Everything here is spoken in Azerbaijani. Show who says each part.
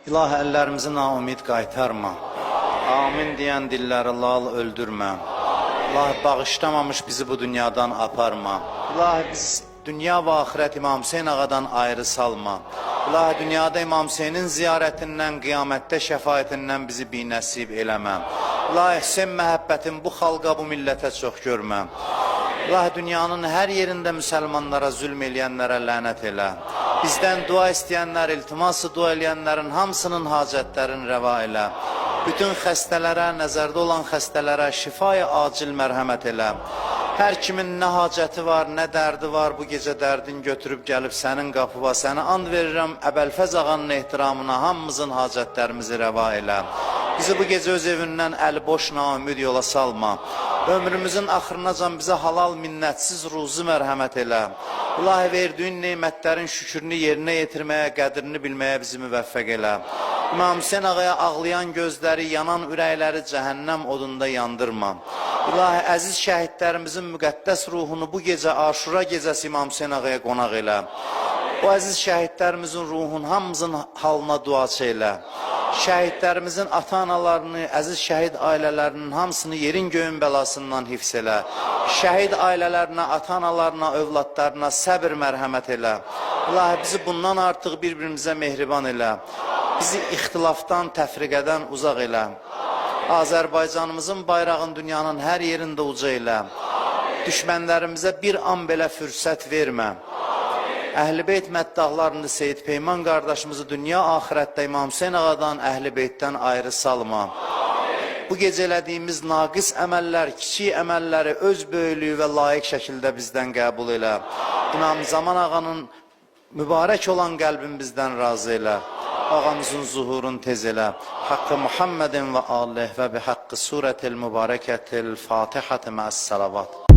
Speaker 1: İlahi, əllərimizi naumid qaytarma. Amin deyən dilləri lal öldürmə. İlahi, bağışlamamış bizi bu dünyadan aparma. İlahi, biz dünya və axirət İmam Hüseyin ağadan ayrı salma. İlahi, dünyada İmam Hüseynin ziyarətindən, qiyamətdə şəfaətindən bizi binəsib eləmə. İlahi, Hüseyin məhəbbətin bu xalqa, bu millətə çox görmə. İlahi, dünyanın hər yerində müsəlmanlara zülm eləyənlərə lənət elə. Bizdən dua istəyənlər, iltiması dua eləyənlərin hamısının hacətlərini rəva elə. Bütün xəstələrə, nəzərdə olan xəstələrə şifaya acil mərhəmət elə. Hər kimin nə hacəti var, nə dərdi var, bu gecə dərdin götürüb gəlib sənin qapıva. Sənə and verirəm, Əbəlfəz ağanın ehtiramına hamımızın hacətlərimizi rəva elə. Bizi bu gecə öz evindən əli boş naümid yola salma. Ömrümüzün axırınacan bizə halal minnətsiz ruzi mərhəmət elə. İlahi, verdiyin neymətlərin şükrünü yerinə yetirməyə, qədrini bilməyə bizi müvəffəq elə. İmam Hüseyin ağaya ağlayan gözləri, yanan ürəkləri cəhənnəm odunda yandırma. İlahi, əziz şəhidlərimizin müqəddəs ruhunu bu gecə Aşura gecəsi İmam Hüseyin ağaya qonaq elə. O əziz şəhidlərimizin ruhun hamımızın halına duaçı elə. Şəhidlərimizin ata-analarını, əziz şəhid ailələrinin hamısını yerin göyün bəlasından hifz elə. Şəhid ailələrinə, ata-analarına, övladlarına səbir mərhəmət elə. İlahi, bizi bundan artıq bir-birimizə mehriban elə. Bizi ixtilafdan, təfriqədən uzaq elə. Azərbaycanımızın bayrağın dünyanın hər yerində uca elə. Düşmənlərimizə bir an belə fürsət vermə. Əhl-i Beyt məddahlarını, Seyid Peyman qardaşımızı dünya axirətdə İmam Hüseyin ağadan, Əhl-i Beytdən ayrı salma. Bu gecə elədiyimiz naqis əməllər, kiçik əməlləri öz böyüklüyü və layiq şəkildə bizdən qəbul elə. İmam Zaman ağanın mübarək olan qəlbin bizdən razı elə. Ağamızın zuhurun tez elə. Haqqı Muhammedin və alih və bi haqqı surətil mübarəkətil Fatihəti məs-salavat.